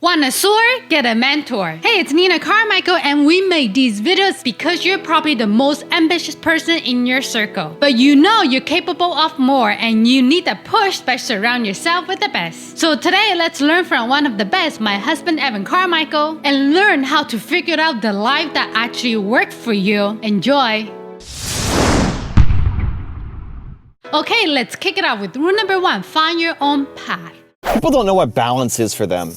Want a sword? Get a mentor. Hey, it's Nina Carmichael, and we make these videos because you're probably the most ambitious person in your circle. But you know you're capable of more, and you need a push by surrounding yourself with the best. So today, let's learn from one of the best, my husband Evan Carmichael, and learn how to figure out the life that actually works for you. Enjoy! Okay, let's kick it off with rule number 1, find your own path. People don't know what balance is for them.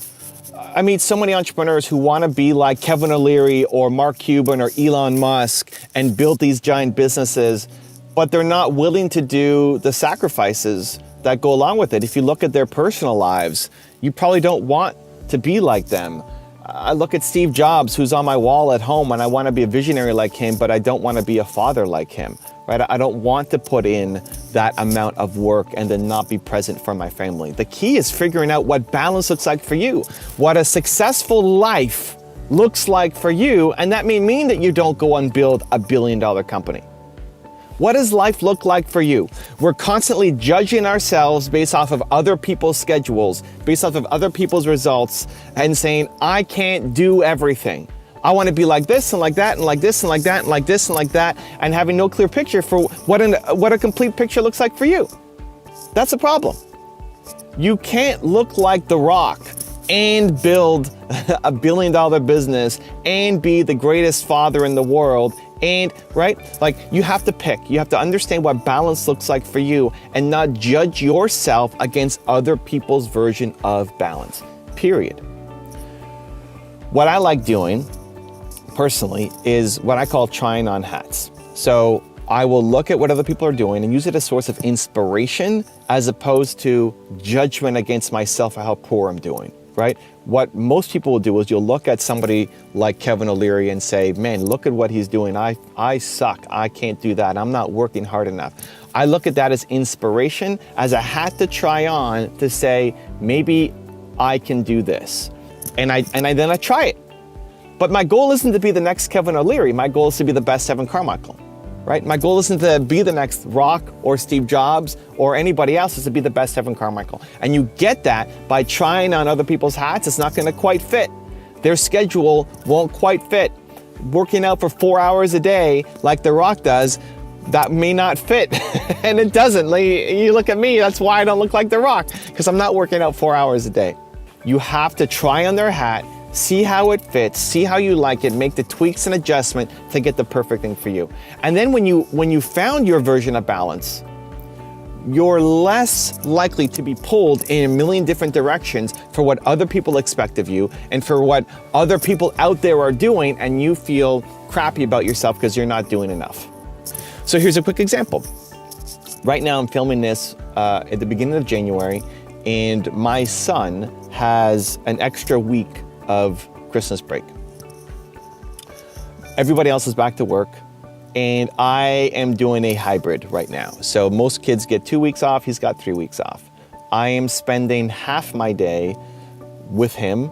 I meet so many entrepreneurs who want to be like Kevin O'Leary or Mark Cuban or Elon Musk and build these giant businesses, but they're not willing to do the sacrifices that go along with it. If you look at their personal lives, you probably don't want to be like them. I look at Steve Jobs, who's on my wall at home, and I want to be a visionary like him, but I don't want to be a father like him, right? I don't want to put in that amount of work and then not be present for my family. The key is figuring out what balance looks like for you, what a successful life looks like for you, and that may mean that you don't go and build a billion-dollar company. What does life look like for you? We're constantly judging ourselves based off of other people's schedules, based off of other people's results, and saying, I can't do everything. I want to be like this and like that and like this and like that and like this and like that, and having no clear picture for what a complete picture looks like for you. That's a problem. You can't look like The Rock and build a billion-dollar business and be the greatest father in the world. And right, like you have to pick, you have to understand what balance looks like for you and not judge yourself against other people's version of balance, period. What I like doing personally is what I call trying on hats. So I will look at what other people are doing and use it as a source of inspiration as opposed to judgment against myself for how poor I'm doing, right? What most people will do is you'll look at somebody like Kevin O'Leary and say, man, look at what he's doing. I suck. I can't do that. I'm not working hard enough. I look at that as inspiration, as a hat to try on to say, maybe I can do this. And then I try it. But my goal isn't to be the next Kevin O'Leary. My goal is to be the best Evan Carmichael, right? My goal isn't to be the next Rock or Steve Jobs or anybody else. It's to be the best Evan Carmichael. And you get that by trying on other people's hats. It's not going to quite fit. Their schedule won't quite fit. Working out for 4 hours a day like The Rock does, that may not fit. And it doesn't. Like, you look at me, that's why I don't look like The Rock, because I'm not working out 4 hours a day. You have to try on their hat, see how it fits, see how you like it, make the tweaks and adjustment to get the perfect thing for you. And then when you found your version of balance, you're less likely to be pulled in a million different directions for what other people expect of you and for what other people out there are doing, and you feel crappy about yourself because you're not doing enough. So here's a quick example. Right now I'm filming this at the beginning of January, and my son has an extra week of Christmas break. Everybody else is back to work, and I am doing a hybrid right now. So most kids get 2 weeks off, he's got 3 weeks off. I am spending half my day with him,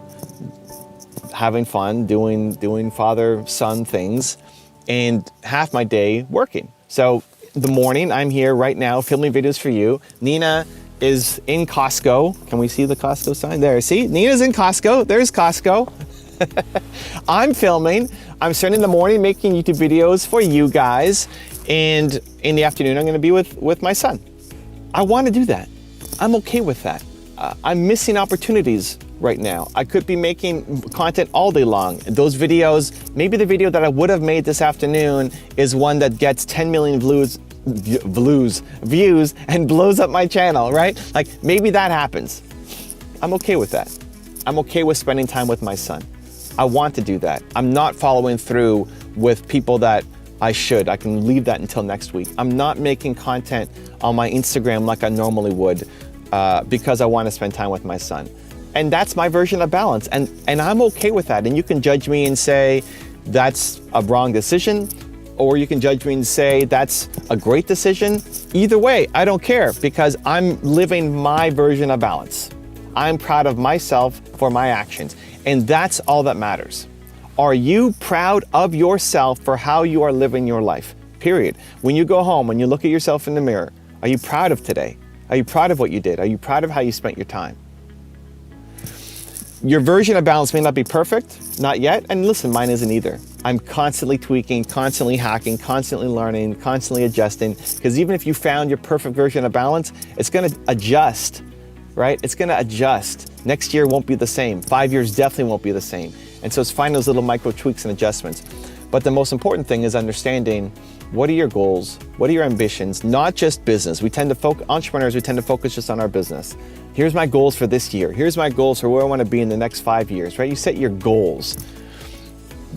having fun, doing father-son things, and half my day working. So the morning, I'm here right now filming videos for you. Nina is in Costco. Can we see the Costco sign? There, see? Nina's in Costco. There's Costco. I'm filming. I'm spending the morning making YouTube videos for you guys. And in the afternoon, I'm going to be with my son. I want to do that. I'm okay with that. I'm missing opportunities right now. I could be making content all day long. Those videos, maybe the video that I would have made this afternoon is one that gets 10 million views and blows up my channel, right? Like maybe that happens. I'm okay with that. I'm okay with spending time with my son. I want to do that. I'm not following through with people that I should. I can leave that until next week. I'm not making content on my Instagram like I normally would because I want to spend time with my son. And that's my version of balance. And I'm okay with that. And you can judge me and say that's a wrong decision, or you can judge me and say that's a great decision. Either way, I don't care, because I'm living my version of balance. I'm proud of myself for my actions, and that's all that matters. Are you proud of yourself for how you are living your life? Period. When you go home, when you look at yourself in the mirror, are you proud of today? Are you proud of what you did? Are you proud of how you spent your time? Your version of balance may not be perfect, not yet, and listen, mine isn't either. I'm constantly tweaking, constantly hacking, constantly learning, constantly adjusting, because even if you found your perfect version of balance, it's gonna adjust, right? It's gonna adjust. Next year won't be the same. 5 years definitely won't be the same. And so it's finding those little micro tweaks and adjustments. But the most important thing is understanding what are your goals, what are your ambitions, not just business. Entrepreneurs, we tend to focus just on our business. Here's my goals for this year. Here's my goals for where I want to be in the next 5 years, right? You set your goals,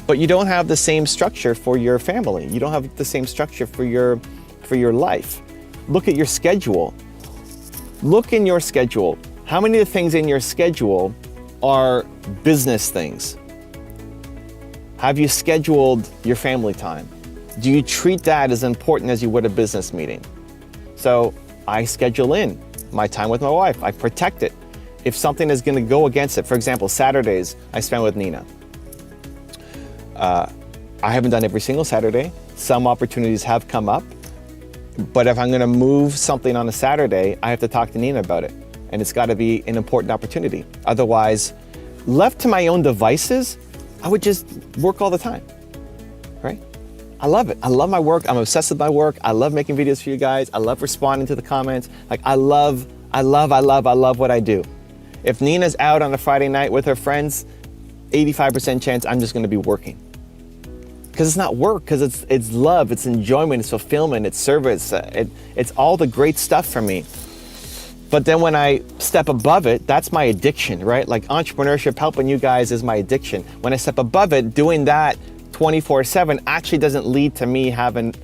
but you don't have the same structure for your family. You don't have the same structure for your life. Look at your schedule. Look in your schedule. How many of the things in your schedule are business things? Have you scheduled your family time? Do you treat that as important as you would a business meeting? So I schedule in my time with my wife. I protect it. If something is going to go against it, for example, Saturdays I spend with Nina. I haven't done every single Saturday. Some opportunities have come up, but if I'm going to move something on a Saturday, I have to talk to Nina about it, and it's got to be an important opportunity. Otherwise, left to my own devices, I would just work all the time, right? I love it. I love my work. I'm obsessed with my work. I love making videos for you guys. I love responding to the comments. Like I love what I do. If Nina's out on a Friday night with her friends, 85% chance I'm just gonna be working. Because it's not work, because it's love, it's enjoyment, it's fulfillment, it's service, it's all the great stuff for me. But then when I step above it, that's my addiction, right? Like entrepreneurship, helping you guys is my addiction. When I step above it, doing that 24/7 actually doesn't lead to me having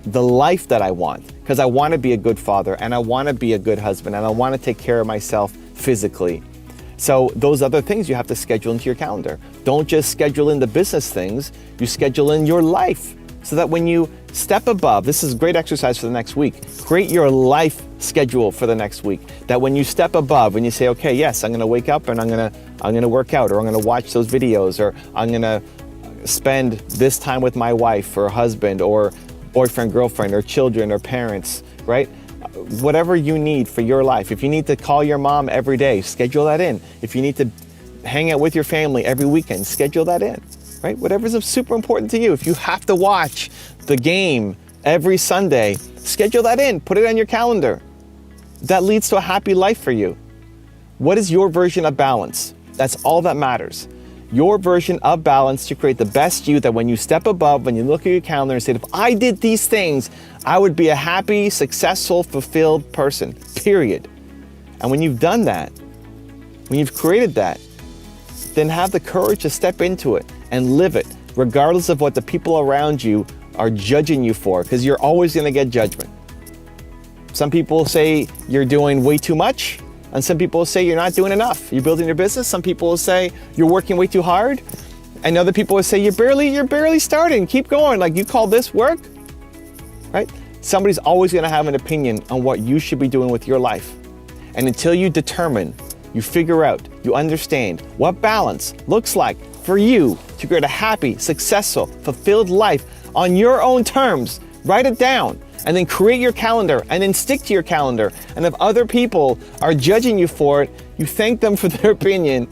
the life that I want, because I want to be a good father and I want to be a good husband and I want to take care of myself physically. So those other things you have to schedule into your calendar. Don't just schedule in the business things, you schedule in your life, so that when you step above, this is a great exercise for the next week, create your life schedule for the next week. That when you step above and you say, okay, yes, I'm gonna wake up and I'm gonna work out, or I'm gonna watch those videos, or I'm gonna spend this time with my wife or husband or boyfriend, girlfriend, or children or parents, right? Whatever you need for your life. If you need to call your mom every day, schedule that in. If you need to hang out with your family every weekend, schedule that in, right? Whatever's super important to you. If you have to watch the game every Sunday, schedule that in, put it on your calendar. That leads to a happy life for you. What is your version of balance? That's all that matters. Your version of balance to create the best you, that when you step above, when you look at your calendar and say, if I did these things, I would be a happy, successful, fulfilled person, period. And when you've done that, when you've created that, then have the courage to step into it and live it, regardless of what the people around you are judging you for, because you're always going to get judgment. Some people say you're doing way too much, and some people will say you're not doing enough. You're building your business. Some people will say you're working way too hard, and other people will say you're barely starting. Keep going. Like, you call this work, right? Somebody's always going to have an opinion on what you should be doing with your life. And until you determine, you figure out, you understand what balance looks like for you to create a happy, successful, fulfilled life on your own terms, write it down. And then create your calendar, and then stick to your calendar. And if other people are judging you for it, you thank them for their opinion,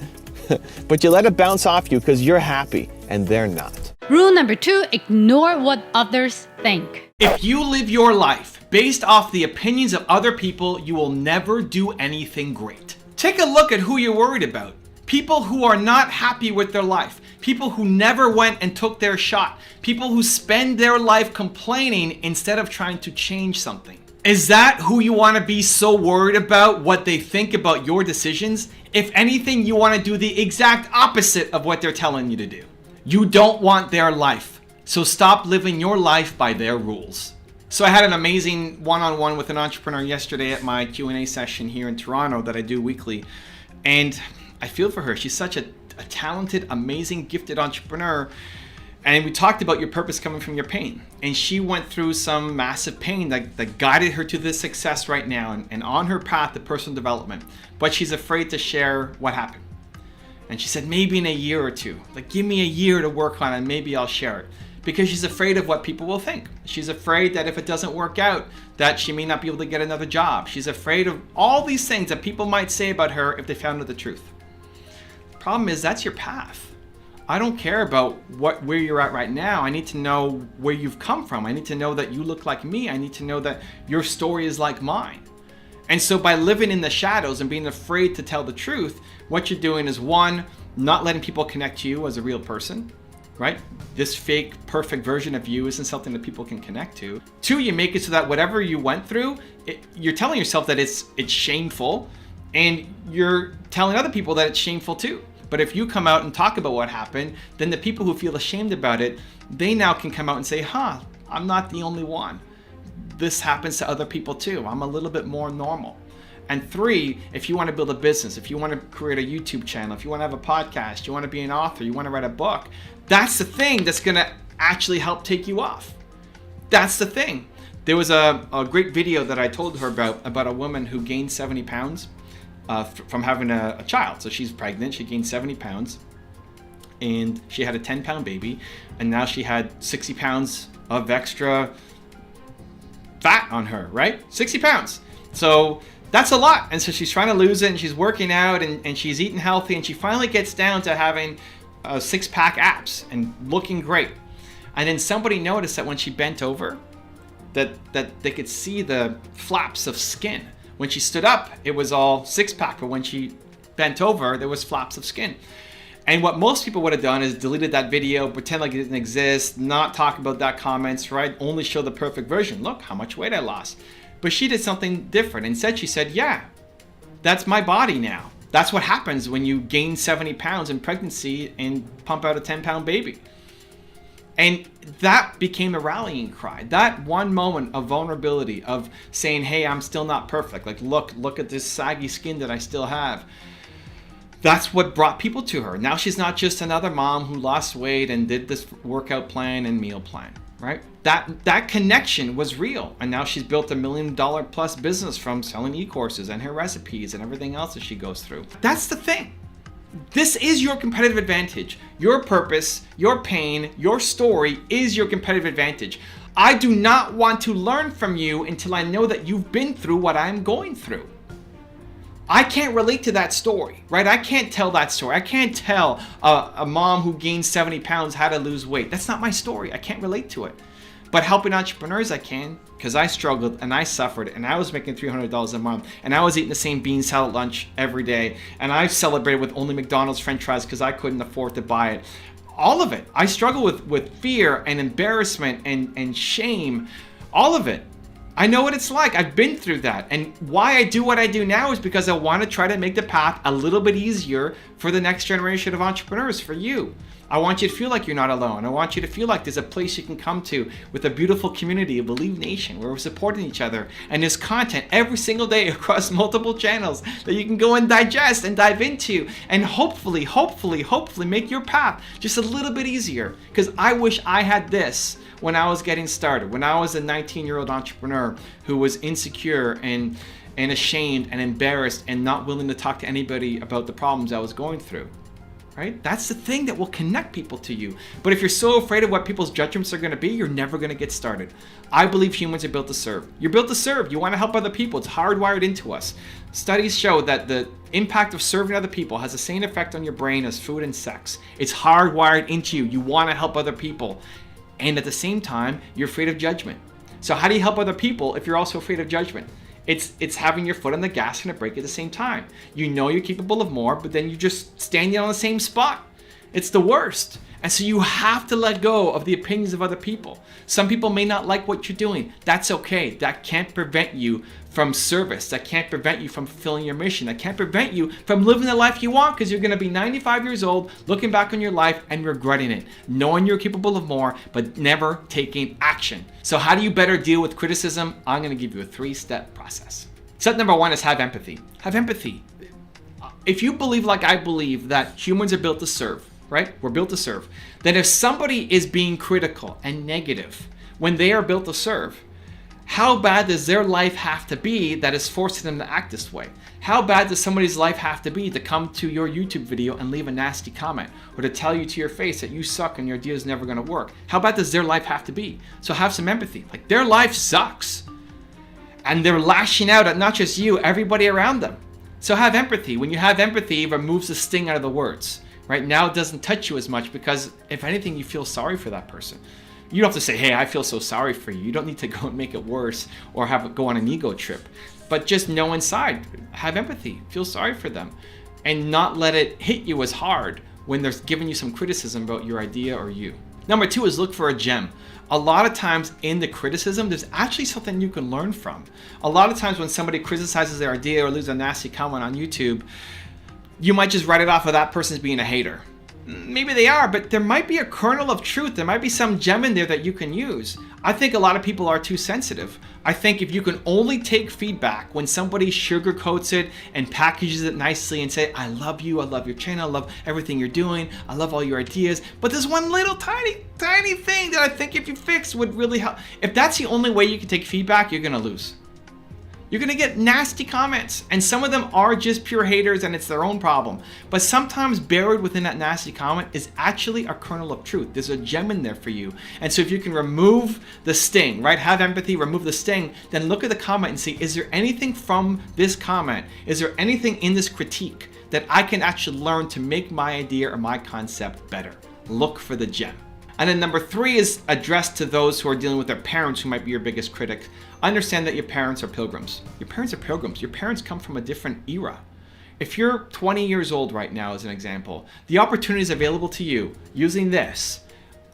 but you let it bounce off you because you're happy and they're not. Rule number 2, ignore what others think. If you live your life based off the opinions of other people, you will never do anything great. Take a look at who you're worried about. People who are not happy with their life. People who never went and took their shot. People who spend their life complaining instead of trying to change something. Is that who you want to be, so worried about what they think about your decisions? If anything, you want to do the exact opposite of what they're telling you to do. You don't want their life. So stop living your life by their rules. So I had an amazing one-on-one with an entrepreneur yesterday at my Q&A session here in Toronto that I do weekly. And I feel for her. She's such a talented, amazing, gifted entrepreneur. And we talked about your purpose coming from your pain. And she went through some massive pain that guided her to this success right now and on her path to personal development. But she's afraid to share what happened. And she said, maybe in a year or two, like, give me a year to work on it and maybe I'll share it. Because she's afraid of what people will think. She's afraid that if it doesn't work out, that she may not be able to get another job. She's afraid of all these things that people might say about her if they found out the truth. Problem is, that's your path. I don't care about where you're at right now. I need to know where you've come from. I need to know that you look like me. I need to know that your story is like mine. And so by living in the shadows and being afraid to tell the truth, what you're doing is, one, not letting people connect to you as a real person, right? This fake, perfect version of you isn't something that people can connect to. Two, you make it so that whatever you went through, you're telling yourself that it's shameful, and you're telling other people that it's shameful too. But if you come out and talk about what happened, then the people who feel ashamed about it, they now can come out and say, I'm not the only one. This happens to other people too. I'm a little bit more normal. And three, if you want to build a business, if you want to create a YouTube channel, if you want to have a podcast, you want to be an author, you want to write a book, that's the thing that's going to actually help take you off. That's the thing. There was a great video that I told her about a woman who gained 70 pounds from having a child. So she's pregnant, she gained 70 pounds, and she had a 10-pound baby, and now she had 60 pounds of extra fat on her, right? 60 pounds. So that's a lot. And so she's trying to lose it, and she's working out, and she's eating healthy, and she finally gets down to having 6-pack abs and looking great. And then somebody noticed that when she bent over, that they could see the flaps of skin. When she stood up, it was all 6-pack, but when she bent over, there was flaps of skin. And what most people would have done is deleted that video, pretend like it didn't exist, not talk about that comments, right? Only show the perfect version. Look how much weight I lost. But she did something different. Instead, she said, yeah, that's my body now. That's what happens when you gain 70 pounds in pregnancy and pump out a 10-pound baby. And that became a rallying cry. That one moment of vulnerability, of saying, hey, I'm still not perfect. Like, look at this saggy skin that I still have. That's what brought people to her. Now she's not just another mom who lost weight and did this workout plan and meal plan, right? That connection was real. And now she's built $1 million plus business from selling e-courses and her recipes and everything else that she goes through. That's the thing. This is your competitive advantage. Your purpose, your pain, your story is your competitive advantage. I do not want to learn from you until I know that you've been through what I'm going through. I can't relate to that story, right? I can't tell that story. I can't tell a mom who gained 70 pounds how to lose weight. That's not my story. I can't relate to it. But helping entrepreneurs, I can, because I struggled and I suffered, and I was making $300 a month, and I was eating the same bean salad lunch every day, and I celebrated with only McDonald's French fries because I couldn't afford to buy it. All of it. I struggle with fear and embarrassment and shame. All of it. I know what it's like. I've been through that. And why I do what I do now is because I want to try to make the path a little bit easier for the next generation of entrepreneurs, for you. I want you to feel like you're not alone. I want you to feel like there's a place you can come to with a beautiful community, a Believe Nation, where we're supporting each other. And there's content every single day across multiple channels that you can go and digest and dive into, and hopefully make your path just a little bit easier. Because I wish I had this when I was getting started, when I was a 19-year-old entrepreneur who was insecure and ashamed and embarrassed and not willing to talk to anybody about the problems I was going through. Right? That's the thing that will connect people to you. But if you're so afraid of what people's judgments are going to be, you're never going to get started. I believe humans are built to serve. You're built to serve. You want to help other people. It's hardwired into us. Studies show that the impact of serving other people has the same effect on your brain as food and sex. It's hardwired into you. You want to help other people. And at the same time, you're afraid of judgment. So how do you help other people if you're also afraid of judgment? It's having your foot on the gas and a brake at the same time. You know you're capable of more, but then you're just standing on the same spot. It's the worst. And so you have to let go of the opinions of other people. Some people may not like what you're doing. That's okay. That can't prevent you from service. That can't prevent you from fulfilling your mission. That can't prevent you from living the life you want, because you're going to be 95 years old, looking back on your life and regretting it, knowing you're capable of more, but never taking action. So how do you better deal with criticism? I'm going to give you a 3-step process. Step number 1 is have empathy. Have empathy. If you believe like I believe that humans are built to serve, right? We're built to serve. Then if somebody is being critical and negative when they are built to serve, how bad does their life have to be that is forcing them to act this way? How bad does somebody's life have to be to come to your YouTube video and leave a nasty comment, or to tell you to your face that you suck and your idea is never going to work? How bad does their life have to be? So have some empathy. Like, their life sucks, and they're lashing out at not just you, everybody around them. So have empathy. When you have empathy, it removes the sting out of the words, right? Now it doesn't touch you as much because if anything, you feel sorry for that person. You don't have to say, hey, I feel so sorry for you. You don't need to go and make it worse or have it go on an ego trip. But just know inside, have empathy, feel sorry for them, and not let it hit you as hard when they're giving you some criticism about your idea or you. Number 2 is look for a gem. A lot of times in the criticism, there's actually something you can learn from. A lot of times when somebody criticizes their idea or leaves a nasty comment on YouTube, you might just write it off of that person's being a hater. Maybe they are, but there might be a kernel of truth. There might be some gem in there that you can use. I think a lot of people are too sensitive. I think if you can only take feedback when somebody sugarcoats it and packages it nicely and say, I love you, I love your channel, I love everything you're doing, I love all your ideas, but there's one little tiny thing that I think if you fix would really help. If that's the only way you can take feedback, you're gonna lose. You're gonna get nasty comments, and some of them are just pure haters and it's their own problem. But sometimes buried within that nasty comment is actually a kernel of truth. There's a gem in there for you. And so if you can remove the sting, right? Have empathy, remove the sting, then look at the comment and see, is there anything from this comment? Is there anything in this critique that I can actually learn to make my idea or my concept better? Look for the gem. And then number 3 is addressed to those who are dealing with their parents who might be your biggest critic. Understand that your parents are pilgrims. Your parents are pilgrims. Your parents come from a different era. If you're 20 years old right now, as an example, the opportunities available to you using this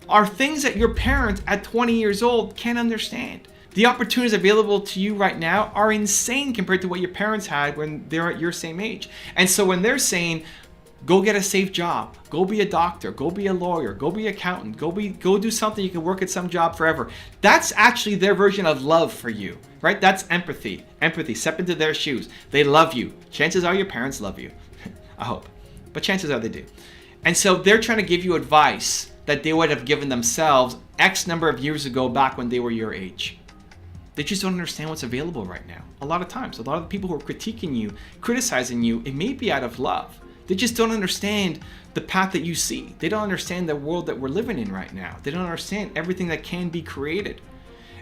are things that your parents at 20 years old can't understand. The opportunities available to you right now are insane compared to what your parents had when they're at your same age. And so when they're saying, go get a safe job, go be a doctor, go be a lawyer, go be an accountant, go do something you can work at some job forever. That's actually their version of love for you, right? That's empathy. Empathy, step into their shoes. They love you. Chances are your parents love you. I hope. But chances are they do. And so they're trying to give you advice that they would have given themselves X number of years ago back when they were your age. They just don't understand what's available right now. A lot of times, a lot of the people who are critiquing you, criticizing you, it may be out of love. They just don't understand the path that you see. They don't understand the world that we're living in right now. They don't understand everything that can be created.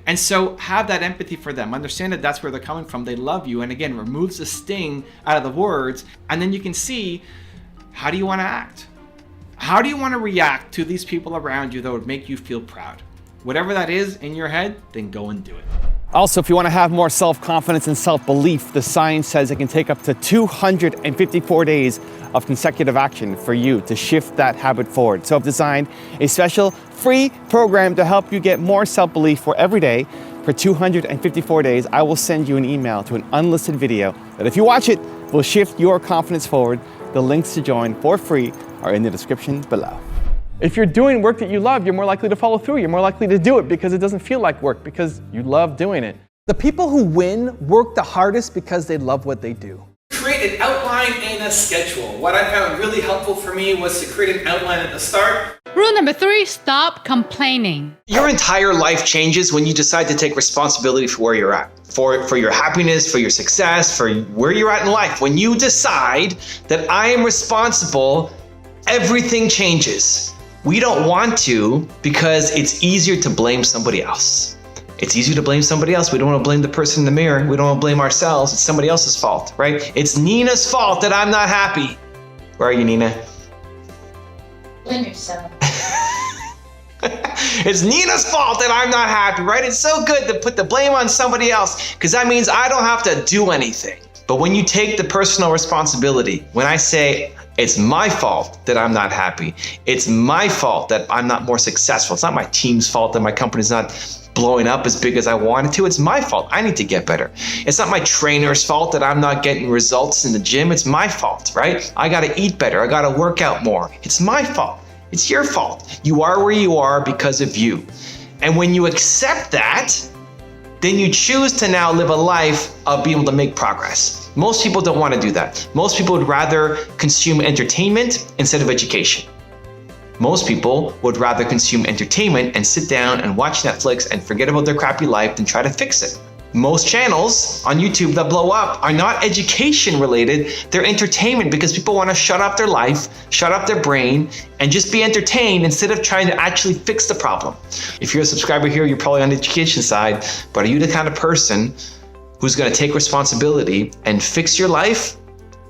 And so have that empathy for them. Understand that that's where they're coming from. They love you. And again, removes the sting out of the words. And then you can see, how do you want to act? How do you want to react to these people around you that would make you feel proud? Whatever that is in your head, then go and do it. Also, if you want to have more self-confidence and self-belief, the science says it can take up to 254 days of consecutive action for you to shift that habit forward. So I've designed a special free program to help you get more self-belief for every day. For 254 days, I will send you an email to an unlisted video that if you watch it, will shift your confidence forward. The links to join for free are in the description below. If you're doing work that you love, you're more likely to follow through. You're more likely to do it because it doesn't feel like work, because you love doing it. The people who win work the hardest because they love what they do. Create an outline and a schedule. What I found really helpful for me was to create an outline at the start. Rule number 3, stop complaining. Your entire life changes when you decide to take responsibility for where you're at, for your happiness, for your success, for where you're at in life. When you decide that I am responsible, everything changes. We don't want to because it's easier to blame somebody else. It's easier to blame somebody else. We don't want to blame the person in the mirror. We don't want to blame ourselves. It's somebody else's fault, right? It's Nina's fault that I'm not happy. Where are you, Nina? Blame yourself. It's Nina's fault that I'm not happy, right? It's so good to put the blame on somebody else because that means I don't have to do anything. But when you take the personal responsibility, when I say, it's my fault that I'm not happy. It's my fault that I'm not more successful. It's not my team's fault that my company's not blowing up as big as I wanted to. It's my fault. I need to get better. It's not my trainer's fault that I'm not getting results in the gym. It's my fault, right? I got to eat better. I got to work out more. It's my fault. It's your fault. You are where you are because of you. And when you accept that, then you choose to now live a life of being able to make progress. Most people don't want to do that. Most people would rather consume entertainment instead of education. Most people would rather consume entertainment and sit down and watch Netflix and forget about their crappy life than try to fix it. Most channels on YouTube that blow up are not education related, they're entertainment because people want to shut up their life, shut up their brain, and just be entertained instead of trying to actually fix the problem. If you're a subscriber here, you're probably on the education side, but are you the kind of person who's going to take responsibility and fix your life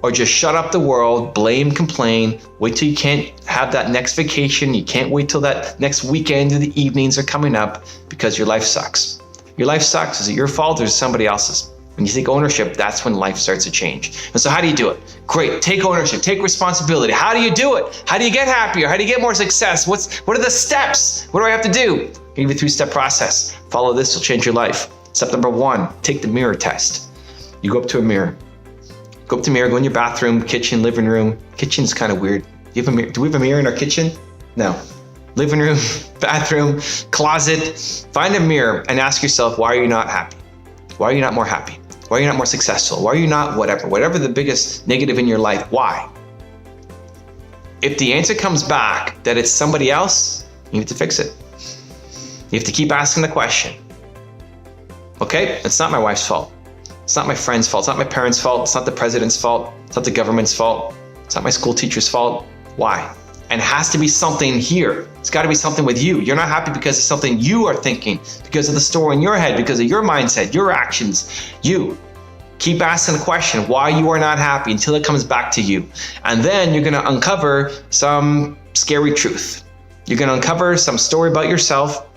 or just shut up the world, blame, complain, wait till you can't have that next vacation, you can't wait till that next weekend or the evenings are coming up because your life sucks. Your life sucks. Is it your fault or is it somebody else's? When you take ownership, that's when life starts to change. And so how do you do it? Great, take ownership, take responsibility. How do you do it? How do you get happier? How do you get more success? What are the steps? What do I have to do? I'll give you a 3-step process. Follow this, it'll change your life. Step number 1, take the mirror test. You go up to a mirror. Go up to the mirror, go in your bathroom, kitchen, living room. Kitchen's kind of weird. Do you have a mirror? Do we have a mirror in our kitchen? No. Living room, bathroom, closet. Find a mirror and ask yourself, why are you not happy? Why are you not more happy? Why are you not more successful? Why are you not whatever the biggest negative in your life? Why? If the answer comes back that it's somebody else, you need to fix it. You have to keep asking the question. Okay, it's not my wife's fault. It's not my friend's fault. It's not my parents' fault. It's not the president's fault. It's not the government's fault. It's not my school teacher's fault. Why? And it has to be something here. It's got to be something with you. You're not happy because it's something you are thinking, because of the story in your head, because of your mindset, your actions. You keep asking the question why you are not happy until it comes back to you. And then you're going to uncover some scary truth. You're going to uncover some story about yourself.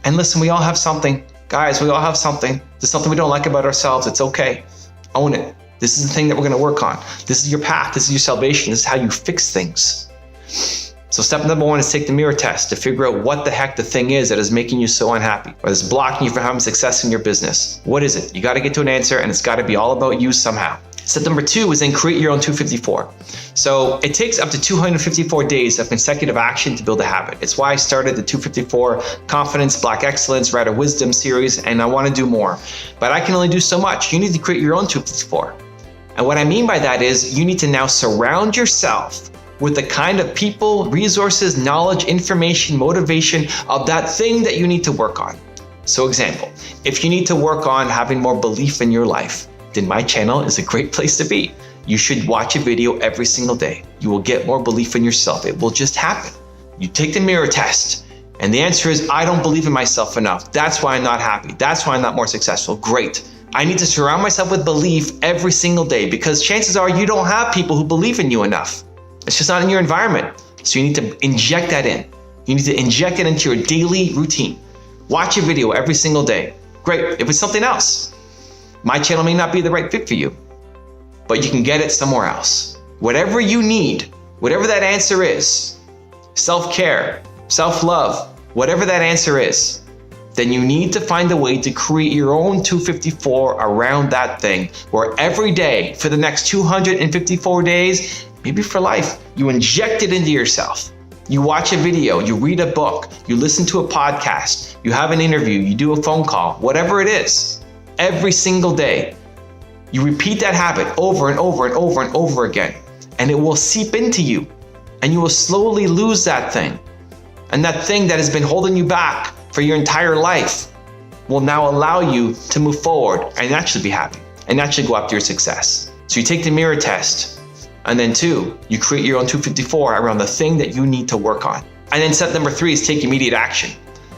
And listen, we all have something. Guys, we all have something. There's something we don't like about ourselves. It's okay. Own it. This is the thing that we're going to work on. This is your path. This is your salvation. This is how you fix things. So step number 1 is take the mirror test to figure out what the heck the thing is that is making you so unhappy or is blocking you from having success in your business. What is it? You got to get to an answer, and it's got to be all about you somehow. Step number 2 is then create your own 254. So it takes up to 254 days of consecutive action to build a habit. It's why I started the 254 Confidence, Black Excellence, Writer Wisdom series, and I want to do more. But I can only do so much. You need to create your own 254. And what I mean by that is you need to now surround yourself with the kind of people, resources, knowledge, information, motivation of that thing that you need to work on. So example, if you need to work on having more belief in your life, then my channel is a great place to be. You should watch a video every single day. You will get more belief in yourself. It will just happen. You take the mirror test, and the answer is, I don't believe in myself enough. That's why I'm not happy. That's why I'm not more successful. Great. I need to surround myself with belief every single day, because chances are you don't have people who believe in you enough. It's just not in your environment. So you need to inject that in. You need to inject it into your daily routine. Watch a video every single day. Great. If it's something else, my channel may not be the right fit for you, but you can get it somewhere else. Whatever you need, whatever that answer is, self-care, self-love, whatever that answer is, then you need to find a way to create your own 254 around that thing, where every day for the next 254 days, maybe for life, you inject it into yourself. You watch a video, you read a book, you listen to a podcast, you have an interview, you do a phone call, whatever it is. Every single day, you repeat that habit over and over and over and over again, and it will seep into you, and you will slowly lose that thing. And that thing that has been holding you back for your entire life will now allow you to move forward and actually be happy and actually go after your success. So you take the mirror test, and then 2, you create your own 254 around the thing that you need to work on. And then step number 3 is take immediate action.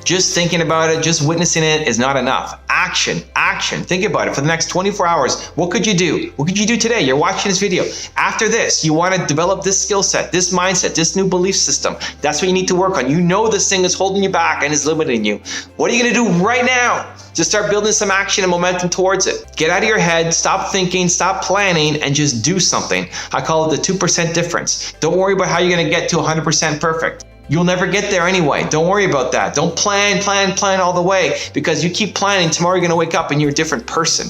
Just thinking about it, just witnessing it is not enough. Action, action. Think about it for the next 24 hours. What could you do? What could you do today? You're watching this video. After this, you want to develop this skill set, this mindset, this new belief system. That's what you need to work on. You know this thing is holding you back and is limiting you. What are you going to do right now to start building some action and momentum towards it? Get out of your head, stop thinking, stop planning, and just do something. I call it the 2% difference. Don't worry about how you're going to get to 100% perfect. You'll never get there anyway. Don't worry about that. Don't plan all the way, because you keep planning. Tomorrow you're going to wake up and you're a different person.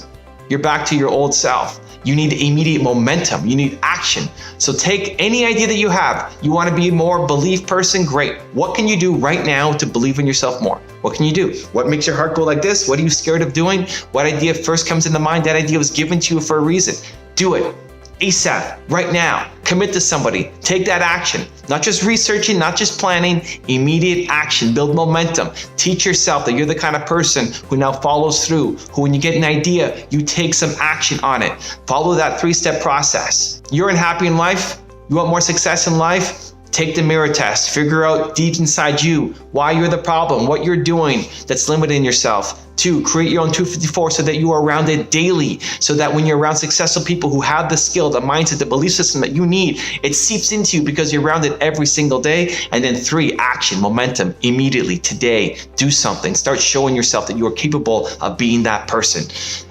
You're back to your old self. You need immediate momentum. You need action. So take any idea that you have. You want to be a more belief person? Great. What can you do right now to believe in yourself more? What can you do? What makes your heart go like this? What are you scared of doing? What idea first comes into mind? That idea was given to you for a reason. Do it. ASAP, right now. Commit to somebody. Take that action. Not just researching, not just planning, immediate action. Build momentum. Teach yourself that you're the kind of person who now follows through, who when you get an idea, you take some action on it. Follow that 3-step process. You're unhappy in life? You want more success in life? Take the mirror test. Figure out deep inside you why you're the problem, what you're doing that's limiting yourself. 2, create your own 254 so that you are around it daily, so that when you're around successful people who have the skill, the mindset, the belief system that you need, it seeps into you because you're around it every single day. And then 3, action, momentum, immediately, today, do something. Start showing yourself that you are capable of being that person.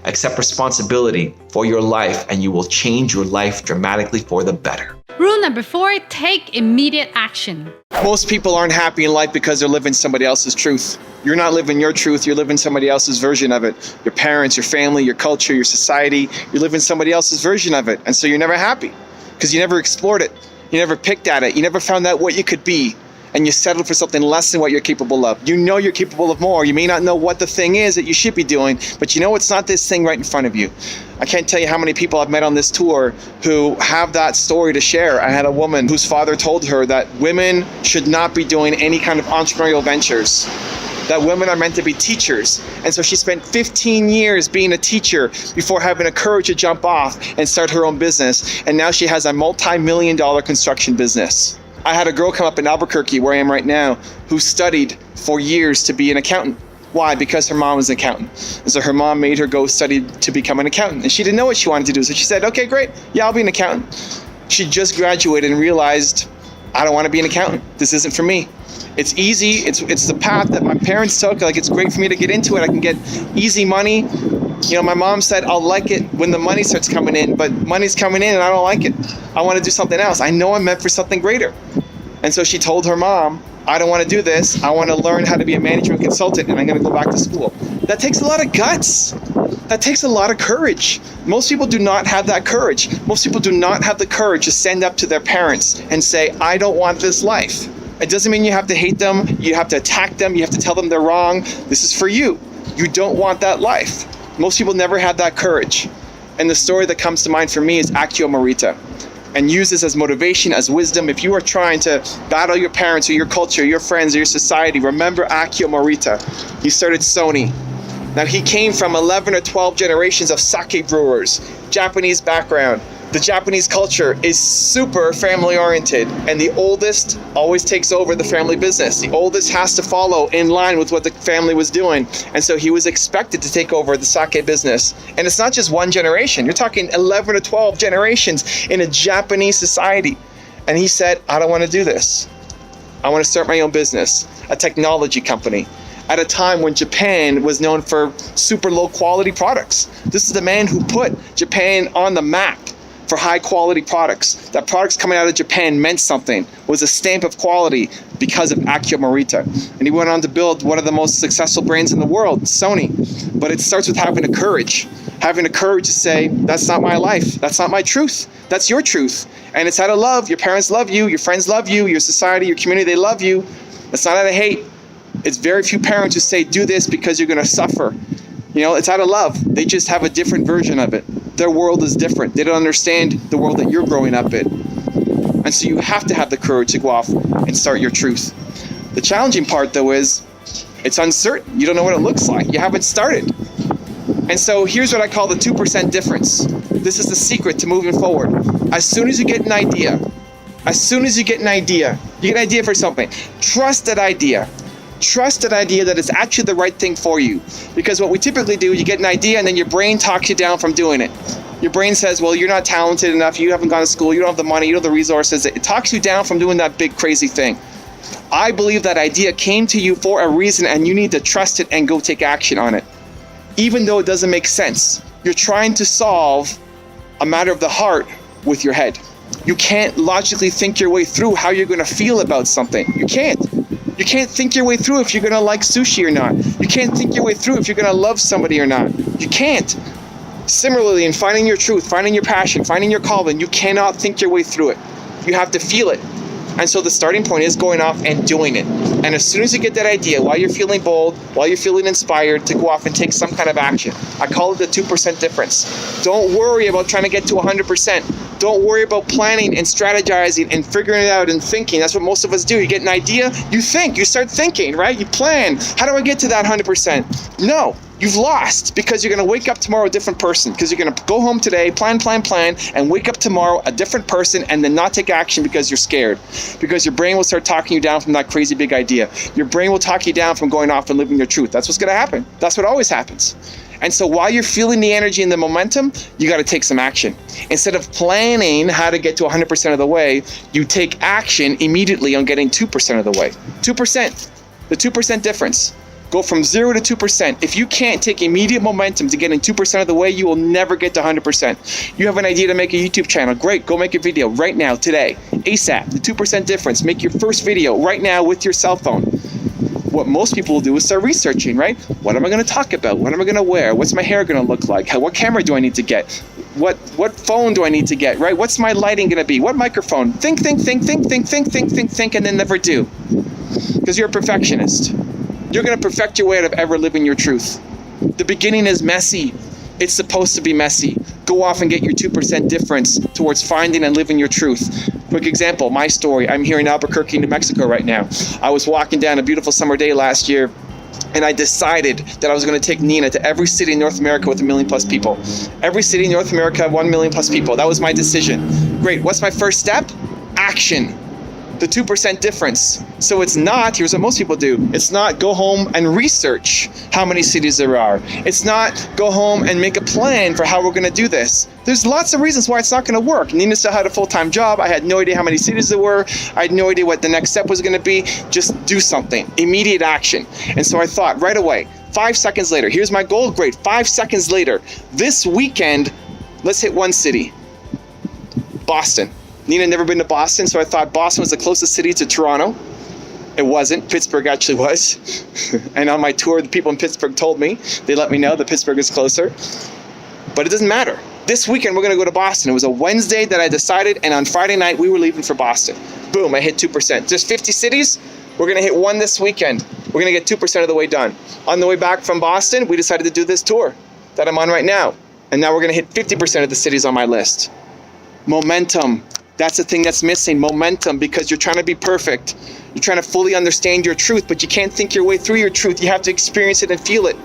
Accept responsibility for your life and you will change your life dramatically for the better. Rule number 4, take immediate action. Most people aren't happy in life because they're living somebody else's truth. You're not living your truth, you're living somebody else's version of it. Your parents, your family, your culture, your society, you're living somebody else's version of it. And so you're never happy because you never explored it. You never picked at it. You never found out what you could be. And you settled for something less than what you're capable of. You know you're capable of more. You may not know what the thing is that you should be doing, but you know it's not this thing right in front of you. I can't tell you how many people I've met on this tour who have that story to share. I had a woman whose father told her that women should not be doing any kind of entrepreneurial ventures, that women are meant to be teachers. And so she spent 15 years being a teacher before having the courage to jump off and start her own business. And now she has a multi-million-dollar construction business. I had a girl come up in Albuquerque, where I am right now, who studied for years to be an accountant. Why? Because her mom was an accountant. And so her mom made her go study to become an accountant. And she didn't know what she wanted to do. So she said, okay, great. Yeah, I'll be an accountant. She just graduated and realized, I don't want to be an accountant. This isn't for me. It's easy. It's the path that my parents took. Like, it's great for me to get into it. I can get easy money. You know, my mom said, I'll like it when the money starts coming in, but money's coming in and I don't like it. I want to do something else. I know I'm meant for something greater. And so she told her mom, I don't want to do this. I want to learn how to be a management consultant and I'm going to go back to school. That takes a lot of guts. That takes a lot of courage. Most people do not have that courage. Most people do not have the courage to stand up to their parents and say, I don't want this life. It doesn't mean you have to hate them. You have to attack them. You have to tell them they're wrong. This is for you. You don't want that life. Most people never had that courage. And the story that comes to mind for me is Actio Morita. And use this as motivation, as wisdom. If you are trying to battle your parents or your culture, your friends or your society, remember Actio Morita. He started Sony. Now he came from 11 or 12 generations of sake brewers, Japanese background. The Japanese culture is super family oriented, and the oldest always takes over the family business. The oldest has to follow in line with what the family was doing. And so he was expected to take over the sake business. And it's not just one generation. You're talking 11 or 12 generations in a Japanese society. And he said, I don't want to do this. I want to start my own business, a technology company, at a time when Japan was known for super low quality products. This is the man who put Japan on the map for high quality products. That products coming out of Japan meant something, was a stamp of quality because of Actio Morita. And he went on to build one of the most successful brands in the world, Sony. But it starts with having the courage to say, that's not my life, that's not my truth, that's your truth. And it's out of love. Your parents love you, your friends love you, your society, your community, they love you. It's not out of hate. It's very few parents who say, do this because you're gonna suffer. You know, it's out of love. They just have a different version of it. Their world is different. They don't understand the world that you're growing up in. And so you have to have the courage to go off and start your truth. The challenging part, though, is it's uncertain. You don't know what it looks like. You haven't started. And so here's what I call the 2% difference. This is the secret to moving forward. As soon as you get an idea, you get an idea for something, trust that idea. Trust that idea that it's actually the right thing for you. Because what we typically do, you get an idea and then your brain talks you down from doing it. Your brain says, well, you're not talented enough, you haven't gone to school, you don't have the money, you don't have the resources. It talks you down from doing that big crazy thing. I believe that idea came to you for a reason and you need to trust it and go take action on it. Even though it doesn't make sense. You're trying to solve a matter of the heart with your head. You can't logically think your way through how you're going to feel about something. You can't. You can't think your way through if you're going to like sushi or not. You can't think your way through if you're going to love somebody or not. You can't. Similarly, in finding your truth, finding your passion, finding your calling, you cannot think your way through it. You have to feel it. And so the starting point is going off and doing it. And as soon as you get that idea, while you're feeling bold, while you're feeling inspired, to go off and take some kind of action. I call it the 2% difference. Don't worry about trying to get to 100%. Don't worry about planning and strategizing and figuring it out and thinking. That's what most of us do. You get an idea, you think, you start thinking, right? You plan. How do I get to that 100%? No, You've lost because you're going to wake up tomorrow a different person, because you're going to go home today, plan, and wake up tomorrow a different person and then not take action because you're scared. Because your brain will start talking you down from that crazy big idea. Your brain will talk you down from going off and living your truth. That's what's going to happen. That's what always happens. And so while you're feeling the energy and the momentum, you got to take some action. Instead of planning how to get to 100% of the way, you take action immediately on getting 2% of the way. 2%, the 2% difference. Go from 0 to 2%. If you can't take immediate momentum to getting 2% of the way, you will never get to 100%. You have an idea to make a YouTube channel. Great, go make a video right now, today, ASAP. The 2% difference. Make your first video right now with your cell phone. What most people will do is start researching, right? What am I going to talk about? What am I going to wear? What's my hair going to look like? What camera do I need to get? What phone do I need to get, right? What's my lighting going to be? What microphone? Think, and then never do. Because you're a perfectionist. You're going to perfect your way out of ever living your truth. The beginning is messy. It's supposed to be messy. Go off and get your 2% difference towards finding and living your truth. Quick example, my story. I'm here in Albuquerque, New Mexico right now. I was walking down a beautiful summer day last year, and I decided that I was going to take Nina to every city in North America with 1 million plus people. Every city in North America, 1 million plus people. That was my decision. Great. What's my first step? Action. The 2% difference. So it's not, here's what most people do. It's not go home and research how many cities there are. It's not go home and make a plan for how we're going to do this. There's lots of reasons why it's not going to work. Nina still had a full-time job. I had no idea how many cities there were. I had no idea what the next step was going to be. Just do something. Immediate action. And so I thought right away, 5 seconds later, here's my goal. Great. 5 seconds later, this weekend, let's hit one city. Boston. Nina had never been to Boston, so I thought Boston was the closest city to Toronto. It wasn't. Pittsburgh actually was. And on my tour, the people in Pittsburgh told me, they let me know that Pittsburgh is closer. But it doesn't matter. This weekend, we're going to go to Boston. It was a Wednesday that I decided, and on Friday night, we were leaving for Boston. Boom, I hit 2%. There's 50 cities. We're going to hit one this weekend. We're going to get 2% of the way done. On the way back from Boston, we decided to do this tour that I'm on right now. And now we're going to hit 50% of the cities on my list. Momentum. That's the thing that's missing, momentum, because you're trying to be perfect. You're trying to fully understand your truth, but you can't think your way through your truth. You have to experience it and feel it.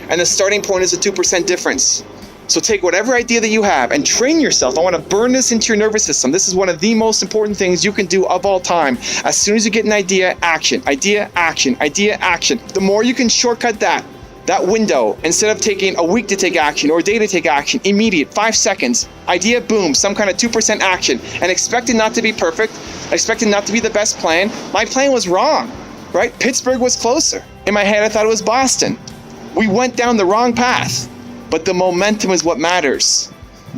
And the starting point is a 2% difference. So take whatever idea that you have and train yourself. I want to burn this into your nervous system. This is one of the most important things you can do of all time. As soon as you get an idea, action, idea, action, idea, action. The more you can shortcut that window, instead of taking a week to take action or a day to take action, immediate, 5 seconds, idea, boom, some kind of 2% action, and expect it not to be perfect, expect it not to be the best plan. My plan was wrong, right? Pittsburgh was closer. In my head, I thought it was Boston. We went down the wrong path, but the momentum is what matters.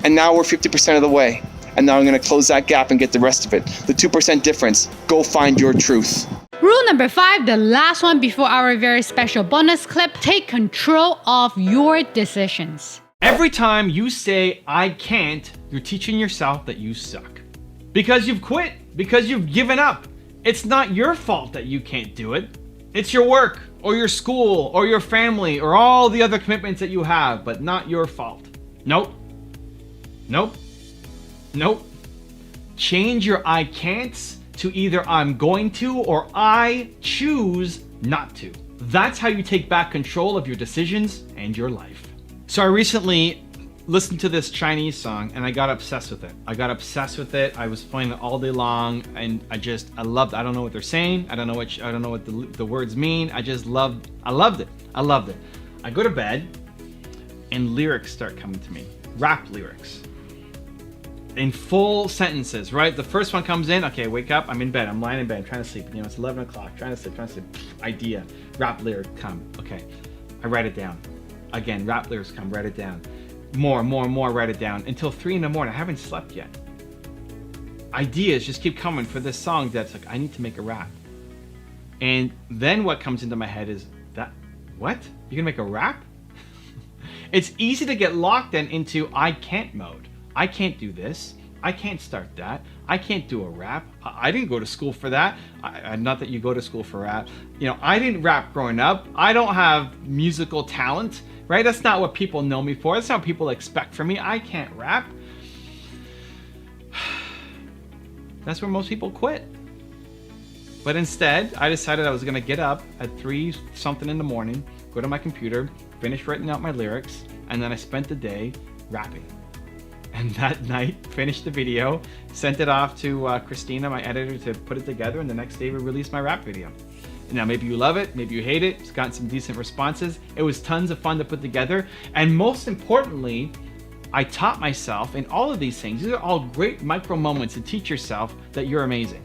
And now we're 50% of the way. And now I'm going to close that gap and get the rest of it. The 2% difference. Go find your truth. Rule number 5, the last one before our very special bonus clip, take control of your decisions. Every time you say, I can't, you're teaching yourself that you suck. Because you've quit, because you've given up. It's not your fault that you can't do it. It's your work, or your school, or your family, or all the other commitments that you have, but not your fault. Nope. Nope. Nope. Change your I can'ts to either I'm going to or I choose not to. That's how you take back control of your decisions and your life. So I recently listened to this Chinese song and I got obsessed with it. I was playing it all day long and I loved it. I don't know what they're saying. I don't know what the words mean. I loved it. I go to bed and lyrics start coming to me. Rap lyrics. In full sentences, right? The first one comes in, okay, wake up, I'm in bed, I'm lying in bed, I'm trying to sleep, it's 11 o'clock, trying to sleep, idea, rap lyric, come, okay. I write it down. Again, rap lyrics come, write it down. More, write it down, until 3 in the morning, I haven't slept yet. Ideas just keep coming for this song that's like, I need to make a rap. And then what comes into my head is, what? You're gonna make a rap? It's easy to get locked then into I can't mode. I can't do this. I can't start that. I can't do a rap. I didn't go to school for that. Not that you go to school for rap. I didn't rap growing up. I don't have musical talent, right? That's not what people know me for. That's not what people expect from me. I can't rap. That's where most people quit. But instead, I decided I was gonna get up at 3 something in the morning, go to my computer, finish writing out my lyrics, and then I spent the day rapping. And that night, finished the video, sent it off to Christina, my editor, to put it together, and the next day we released my rap video. Now, maybe you love it, maybe you hate it, it's gotten some decent responses. It was tons of fun to put together, and most importantly, I taught myself in all of these things. These are all great micro moments to teach yourself that you're amazing.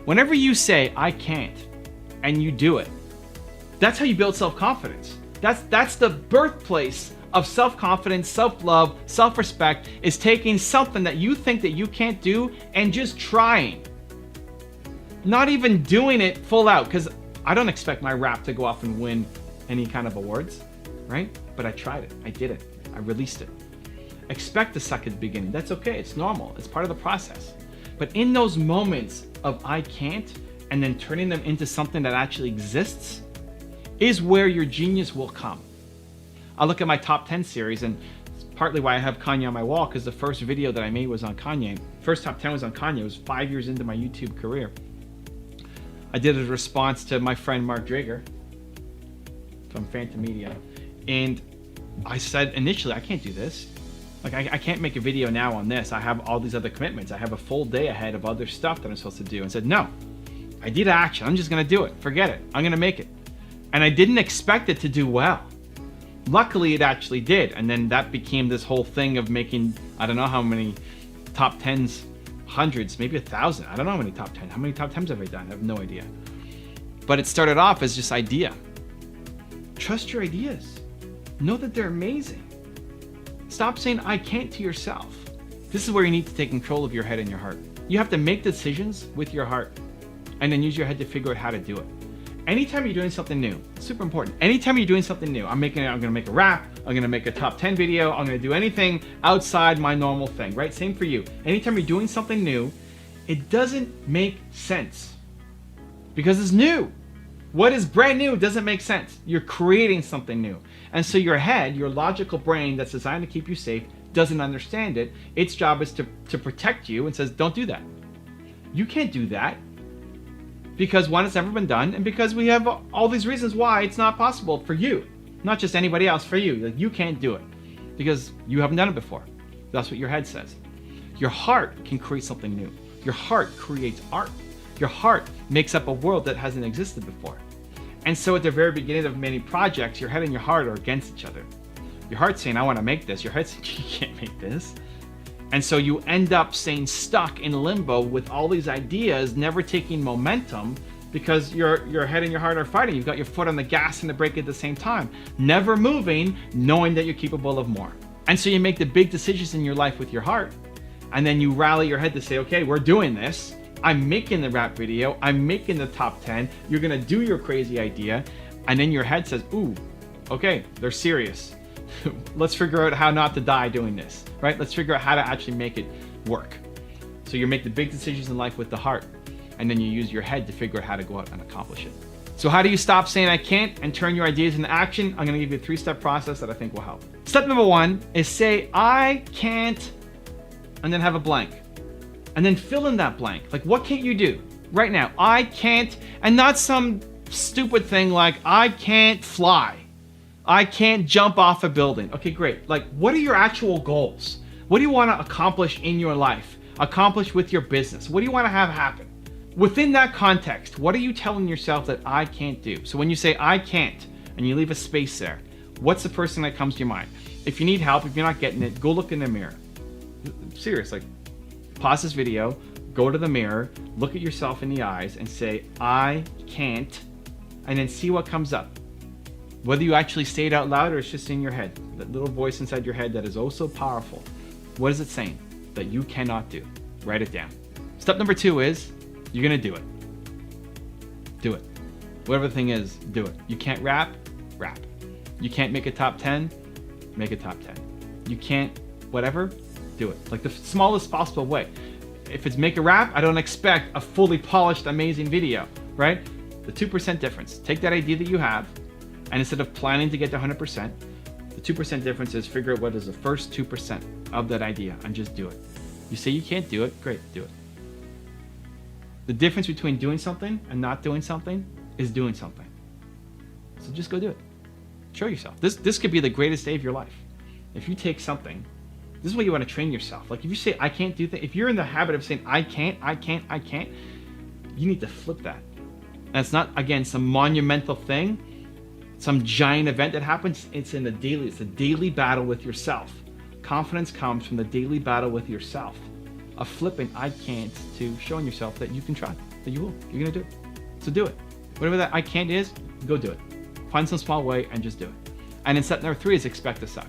Whenever you say, I can't, and you do it, that's how you build self-confidence. That's the birthplace of self-confidence, self-love, self-respect, is taking something that you think that you can't do and just trying. Not even doing it full out, because I don't expect my rap to go off and win any kind of awards, right? But I tried it, I did it, I released it. Expect to suck at the beginning, that's okay, it's normal, it's part of the process. But in those moments of I can't, and then turning them into something that actually exists, is where your genius will come. I look at my top 10 series, and it's partly why I have Kanye on my wall, because the first video that I made was on Kanye. First top 10 was on Kanye. It was 5 years into my YouTube career. I did a response to my friend Mark Drager from Phantom Media, and I said initially, I can't do this. Like, I can't make a video now on this. I have all these other commitments. I have a full day ahead of other stuff that I'm supposed to do. And said, no, I did action. I'm just gonna do it. Forget it. I'm gonna make it. And I didn't expect it to do well. Luckily, it actually did. And then that became this whole thing of making, I don't know how many top 10s, hundreds, maybe 1,000. I don't know how many top 10. How many top 10s have I done? I have no idea. But it started off as just idea. Trust your ideas. Know that they're amazing. Stop saying I can't to yourself. This is where you need to take control of your head and your heart. You have to make decisions with your heart and then use your head to figure out how to do it. Anytime you're doing something new, super important. Anytime you're doing something new, I'm gonna make a rap, I'm gonna make a top 10 video, I'm gonna do anything outside my normal thing, right? Same for you. Anytime you're doing something new, it doesn't make sense because it's new. What is brand new doesn't make sense. You're creating something new. And so your head, your logical brain that's designed to keep you safe, doesn't understand it. Its job is to protect you and says, don't do that. You can't do that. Because one, it's never been done, and because we have all these reasons why it's not possible for you. Not just anybody else, for you. Like, you can't do it because you haven't done it before. That's what your head says. Your heart can create something new. Your heart creates art. Your heart makes up a world that hasn't existed before. And so at the very beginning of many projects, your head and your heart are against each other. Your heart's saying, I want to make this. Your head's saying, you can't make this. And so you end up staying stuck in limbo with all these ideas, never taking momentum because your head and your heart are fighting. You've got your foot on the gas and the brake at the same time, never moving, knowing that you're capable of more. And so you make the big decisions in your life with your heart, and then you rally your head to say, okay, we're doing this. I'm making the rap video. I'm making the top 10. You're gonna do your crazy idea. And then your head says, ooh, okay, they're serious. Let's figure out how not to die doing this, right? Let's figure out how to actually make it work. So you make the big decisions in life with the heart, and then you use your head to figure out how to go out and accomplish it. So how do you stop saying I can't and turn your ideas into action? I'm gonna give you a 3-step process that I think will help. Step number 1 is say I can't, and then have a blank. And then fill in that blank. Like, what can't you do right now? I can't, and not some stupid thing like I can't fly. I can't jump off a building. Okay, great. Like, what are your actual goals? What do you want to accomplish in your life? Accomplish with your business? What do you want to have happen? Within that context, what are you telling yourself that I can't do? So when you say I can't, and you leave a space there, what's the first thing that comes to your mind? If you need help, if you're not getting it, go look in the mirror. Serious, like, pause this video, go to the mirror, look at yourself in the eyes and say, I can't, and then see what comes up. Whether you actually say it out loud or it's just in your head, that little voice inside your head that is oh so powerful. What is it saying that you cannot do? Write it down. Step number 2 is you're gonna do it. Do it. Whatever the thing is, do it. You can't rap? Rap. You can't make a top 10? Make a top 10. You can't whatever? Do it. Like the smallest possible way. If it's make a rap, I don't expect a fully polished, amazing video, right? The 2% difference. Take that idea that you have, and instead of planning to get to 100%, the 2% difference is figure out what is the first 2% of that idea and just do it. You say you can't do it, great, do it. The difference between doing something and not doing something is doing something. So just go do it. Show yourself. This could be the greatest day of your life. If you take something, this is what you want to train yourself. Like if you say, I can't do things, if you're in the habit of saying, I can't, you need to flip that. And it's not, again, some monumental thing, some giant event that happens. It's a daily battle with yourself. Confidence comes from the daily battle with yourself. Of flipping I can't to showing yourself that you can try, that you will, you're gonna do it. So do it. Whatever that I can't is, go do it. Find some small way and just do it. And then step number 3 is expect to suck.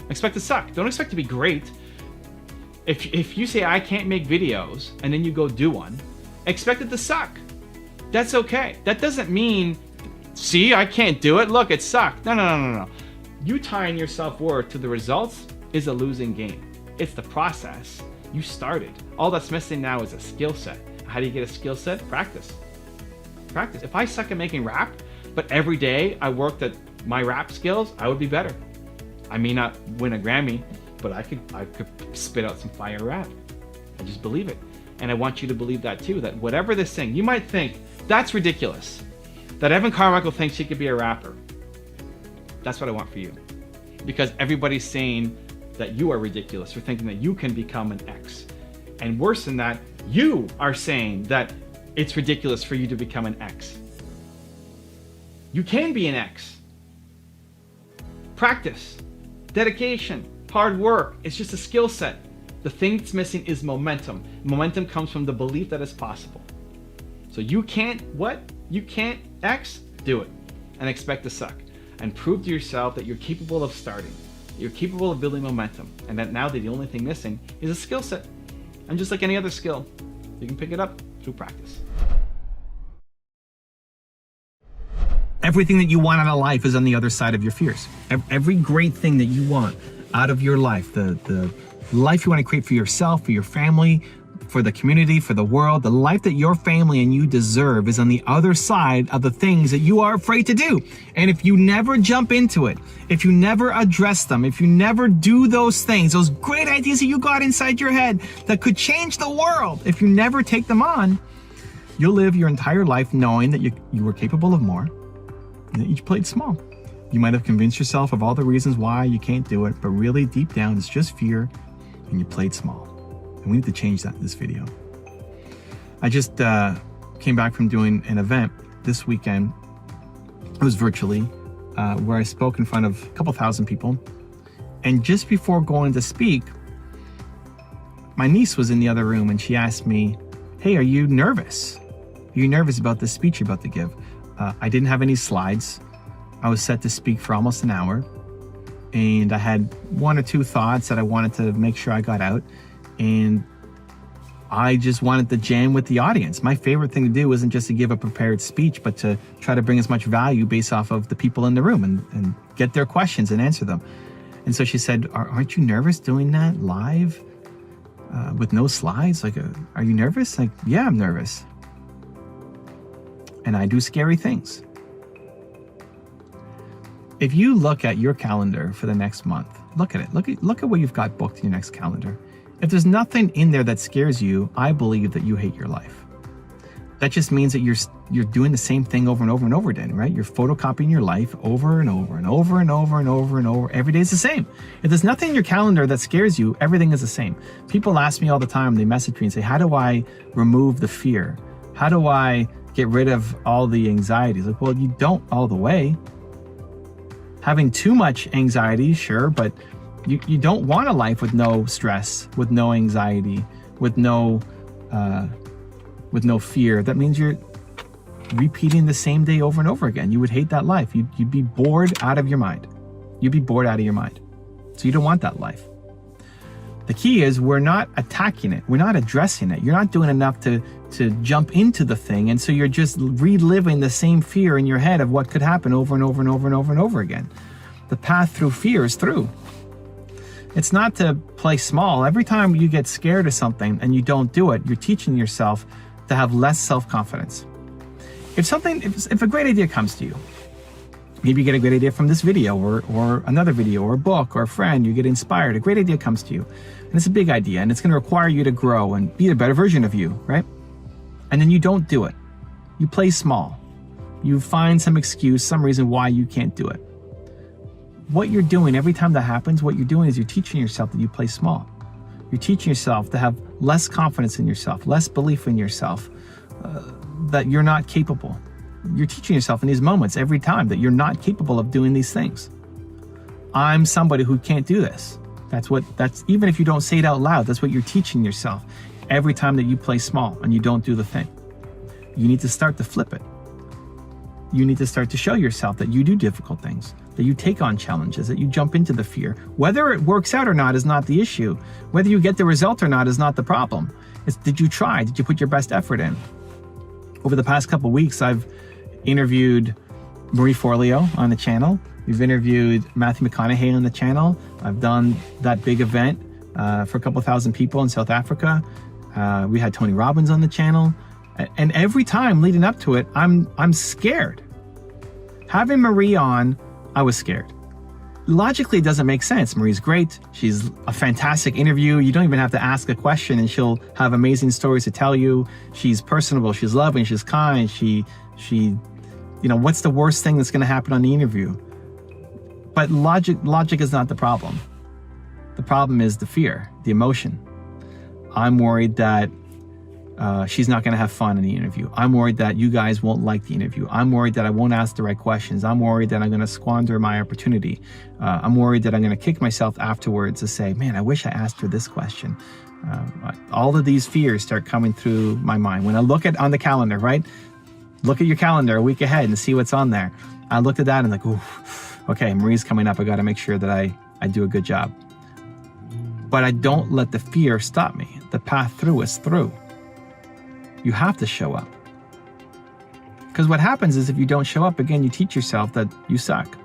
Expect to suck. Don't expect to be great. If you say I can't make videos and then you go do one, expect it to suck. That's okay. That doesn't mean, see, I can't do it. Look, it sucked. No. You tying your self-worth to the results is a losing game. It's the process. You started. All that's missing now is a skill set. How do you get a skill set? Practice. Practice. If I suck at making rap, but every day I worked at my rap skills, I would be better. I may not win a Grammy, but I could spit out some fire rap. I just believe it. And I want you to believe that too, that whatever this thing, you might think, that's ridiculous. That Evan Carmichael thinks he could be a rapper. That's what I want for you. Because everybody's saying that you are ridiculous for thinking that you can become an X. And worse than that, you are saying that it's ridiculous for you to become an X. You can be an X. Practice, dedication, hard work. It's just a skill set. The thing that's missing is momentum. Momentum comes from the belief that it's possible. So you can't what? You can't X? Do it. And expect to suck. And prove to yourself that you're capable of starting. You're capable of building momentum. And that now the only thing missing is a skill set. And just like any other skill, you can pick it up through practice. Everything that you want out of life is on the other side of your fears. Every great thing that you want out of your life, the life you want to create for yourself, for your family, for the community, for the world, the life that your family and you deserve is on the other side of the things that you are afraid to do. And if you never jump into it, if you never address them, if you never do those things, those great ideas that you got inside your head that could change the world, if you never take them on, you'll live your entire life knowing that you were capable of more, and that you played small. You might have convinced yourself of all the reasons why you can't do it, but really deep down it's just fear and you played small. And we need to change that in this video. I just came back from doing an event this weekend. It was virtually, where I spoke in front of a couple thousand people. And just before going to speak, my niece was in the other room and she asked me, hey, are you nervous? Are you nervous about this speech you're about to give? I didn't have any slides. I was set to speak for almost an hour. And I had 1 or 2 thoughts that I wanted to make sure I got out. And I just wanted to jam with the audience. My favorite thing to do isn't just to give a prepared speech, but to try to bring as much value based off of the people in the room and get their questions and answer them. And so she said, aren't you nervous doing that live with no slides? Like, are you nervous? Like, yeah, I'm nervous. And I do scary things. If you look at your calendar for the next month, look at it. Look at what you've got booked in your next calendar. If there's nothing in there that scares you, I believe that you hate your life. That just means that you're doing the same thing over and over and over again, right? You're photocopying your life over and over and over and over and over and over. Every day is the same. If there's nothing in your calendar that scares you, everything is the same. People ask me all the time, they message me and say, how do I remove the fear? How do I get rid of all the anxieties? Like, well, you don't all the way. Having too much anxiety, sure, but you don't want a life with no stress, with no anxiety, with no fear. That means you're repeating the same day over and over again. You would hate that life. You'd be bored out of your mind. You'd be bored out of your mind. So you don't want that life. The key is we're not attacking it. We're not addressing it. You're not doing enough to jump into the thing. And so you're just reliving the same fear in your head of what could happen over and over and over and over and over again. The path through fear is through. It's not to play small. Every time you get scared of something and you don't do it, you're teaching yourself to have less self-confidence. If a great idea comes to you, maybe you get a great idea from this video or another video or a book or a friend, you get inspired, a great idea comes to you. And it's a big idea and it's going to require you to grow and be a better version of you, right? And then you don't do it. You play small. You find some excuse, some reason why you can't do it. what you're doing every time that happens, what you're doing is you're teaching yourself that you play small. You're teaching yourself to have less confidence in yourself, less belief in yourself, that you're not capable. You're teaching yourself in these moments every time that you're not capable of doing these things. I'm somebody who can't do this. That's even if you don't say it out loud, that's what you're teaching yourself every time that you play small and you don't do the thing. You need to start to flip it. You need to start to show yourself that you do difficult things, that you take on challenges, that you jump into the fear. Whether it works out or not is not the issue. Whether you get the result or not is not the problem. It's, did you try? Did you put your best effort in? Over the past couple of weeks, I've interviewed Marie Forleo on the channel. We've interviewed Matthew McConaughey on the channel. I've done that big event for a couple thousand people in South Africa. We had Tony Robbins on the channel. And every time leading up to it, I'm scared. Having Marie on, I was scared. Logically, it doesn't make sense. Marie's great. She's a fantastic interview. You don't even have to ask a question and she'll have amazing stories to tell you. She's personable. She's loving. She's kind. She, what's the worst thing that's going to happen on the interview? But logic is not the problem. The problem is the fear, the emotion. I'm worried that she's not going to have fun in the interview. I'm worried that you guys won't like the interview. I'm worried that I won't ask the right questions. I'm worried that I'm going to squander my opportunity. I'm worried that I'm going to kick myself afterwards to say, man, I wish I asked her this question. All of these fears start coming through my mind. When I look on the calendar, right? Look at your calendar a week ahead and see what's on there. I looked at that and like, ooh, okay, Marie's coming up. I got to make sure that I do a good job. But I don't let the fear stop me. The path through is through. You have to show up. Because what happens is if you don't show up, again, you teach yourself that you suck.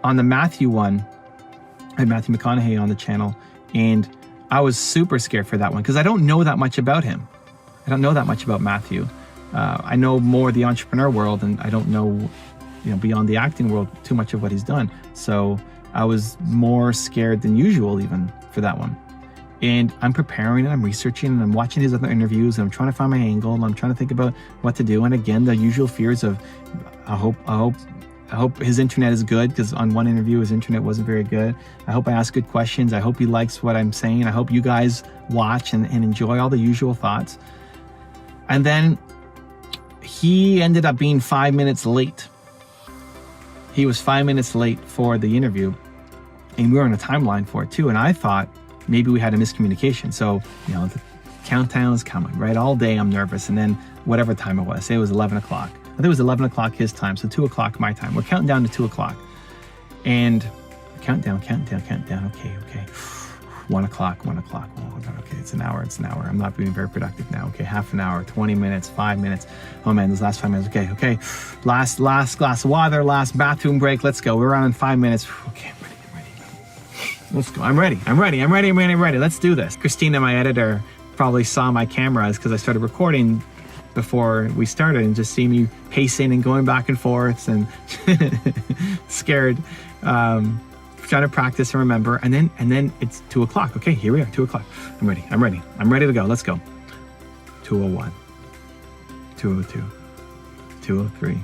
On the Matthew one, I had Matthew McConaughey on the channel, and I was super scared for that one because I don't know that much about him. I don't know that much about Matthew. I know more of the entrepreneur world, and I don't know, beyond the acting world, too much of what he's done. So I was more scared than usual even for that one. And I'm preparing and I'm researching and I'm watching his other interviews and I'm trying to find my angle and I'm trying to think about what to do. And again, the usual fears of, I hope his internet is good, because on one interview, his internet wasn't very good. I hope I ask good questions. I hope he likes what I'm saying. I hope you guys watch and enjoy all the usual thoughts. And then he ended up being 5 minutes late. He was 5 minutes late for the interview and we were on a timeline for it too. And I thought, maybe we had a miscommunication. So, the countdown is coming, right? All day I'm nervous. And then whatever time it was, say it was 11 o'clock. I think it was 11 o'clock his time, so 2 o'clock my time. We're counting down to 2 o'clock. And countdown. Okay. 1 o'clock. Oh, God, okay, it's an hour. I'm not being very productive now. Okay, half an hour, 20 minutes, 5 minutes. Oh man, those last 5 minutes. Okay. Last glass of water, last bathroom break. Let's go. We're on in 5 minutes. Okay, I'm ready. Let's go. I'm ready. Let's do this. Christina, my editor, probably saw my cameras because I started recording before we started and just see me pacing and going back and forth and scared, trying to practice and remember. And then it's 2 o'clock. Okay, here we are, 2 o'clock. I'm ready to go. Let's go. 2:01, 2:02, 2:03,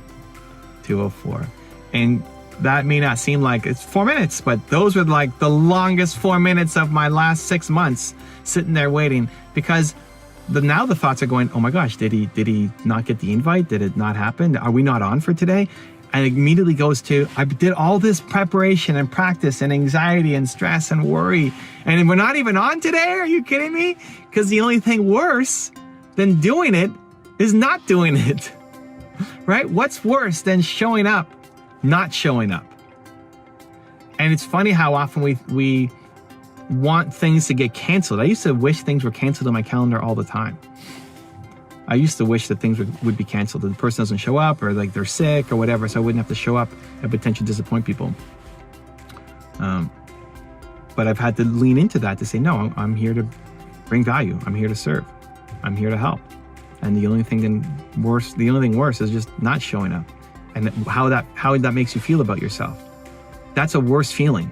2:04. And that may not seem like it's 4 minutes, but those were like the longest 4 minutes of my last 6 months sitting there waiting, because now the thoughts are going, oh my gosh, did he not get the invite? Did it not happen? Are we not on for today? And it immediately goes to, I did all this preparation and practice and anxiety and stress and worry, and we're not even on today? Are you kidding me? Because the only thing worse than doing it is not doing it, right? What's worse than showing up, not showing up? And it's funny how often we want things to get canceled. I used to wish things were canceled on my calendar all the time. I used to wish that things would be canceled, that the person doesn't show up or like they're sick or whatever, so I wouldn't have to show up and potentially disappoint people. But I've had to lean into that to say, no, I'm here to bring value. I'm here to serve. I'm here to help. And the only thing worse is just not showing up. And how that makes you feel about yourself. That's a worse feeling.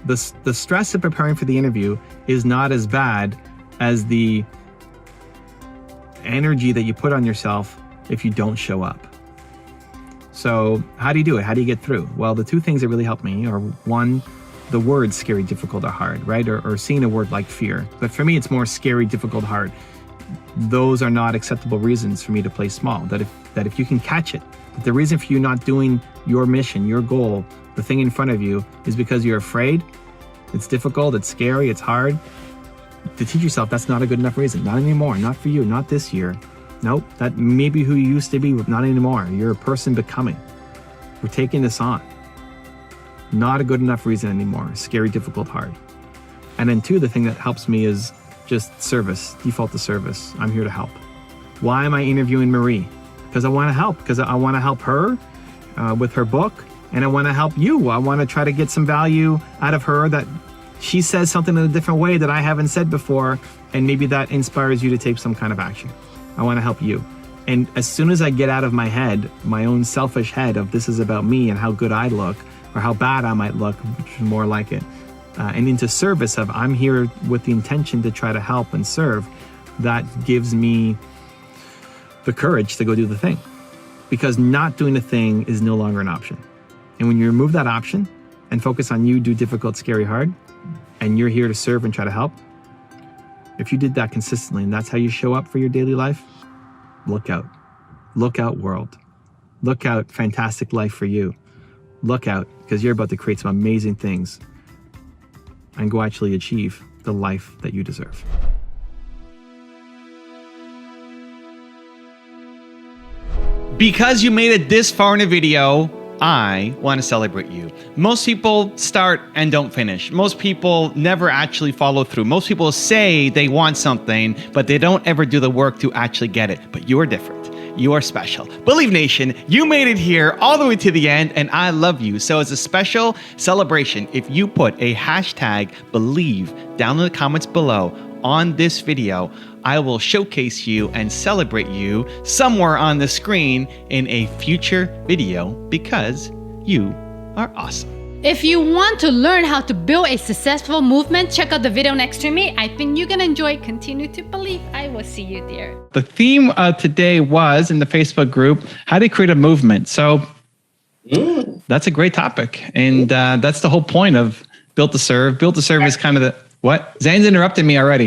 The stress of preparing for the interview is not as bad as the energy that you put on yourself if you don't show up. So how do you do it? How do you get through? Well, the two things that really help me are, one, the words scary, difficult, or hard, right? Or seeing a word like fear. But for me, it's more scary, difficult, hard. Those are not acceptable reasons for me to play small. That if you can catch it, that the reason for you not doing your mission, your goal, the thing in front of you is because you're afraid, it's difficult, it's scary, it's hard, to teach yourself that's not a good enough reason. Not anymore, not for you, not this year. Nope, that may be who you used to be, but not anymore. You're a person becoming. We're taking this on. Not a good enough reason anymore. Scary, difficult, hard. And then two, the thing that helps me is just service, default to service. I'm here to help. Why am I interviewing Marie? Because I want to help, because I want to help her with her book, and I want to help you. I want to try to get some value out of her, that she says something in a different way that I haven't said before, and maybe that inspires you to take some kind of action. I want to help you. And as soon as I get out of my head, my own selfish head of this is about me and how good I look, or how bad I might look, which is more like it, and into service of I'm here with the intention to try to help and serve, that gives me the courage to go do the thing. Because not doing the thing is no longer an option. And when you remove that option and focus on you, do difficult, scary, hard, and you're here to serve and try to help, if you did that consistently and that's how you show up for your daily life, look out. Look out, world. Look out, fantastic life for you. Look out, because you're about to create some amazing things and go actually achieve the life that you deserve. Because you made it this far in a video, I want to celebrate you. Most people start and don't finish. Most people never actually follow through. Most people say they want something, but they don't ever do the work to actually get it. But you are different. You are special. Believe Nation, you made it here all the way to the end, and I love you. So as a special celebration, if you put a hashtag believe down in the comments below on this video, I will showcase you and celebrate you somewhere on the screen in a future video, because you are awesome. If you want to learn how to build a successful movement, check out the video next to me. I think you're gonna enjoy it. Continue to believe. I will see you there. The theme of today was in the Facebook group, how to create a movement. So that's a great topic. And that's the whole point of Built to Serve. Built to Serve is kind of the, what? Zane's interrupted me already.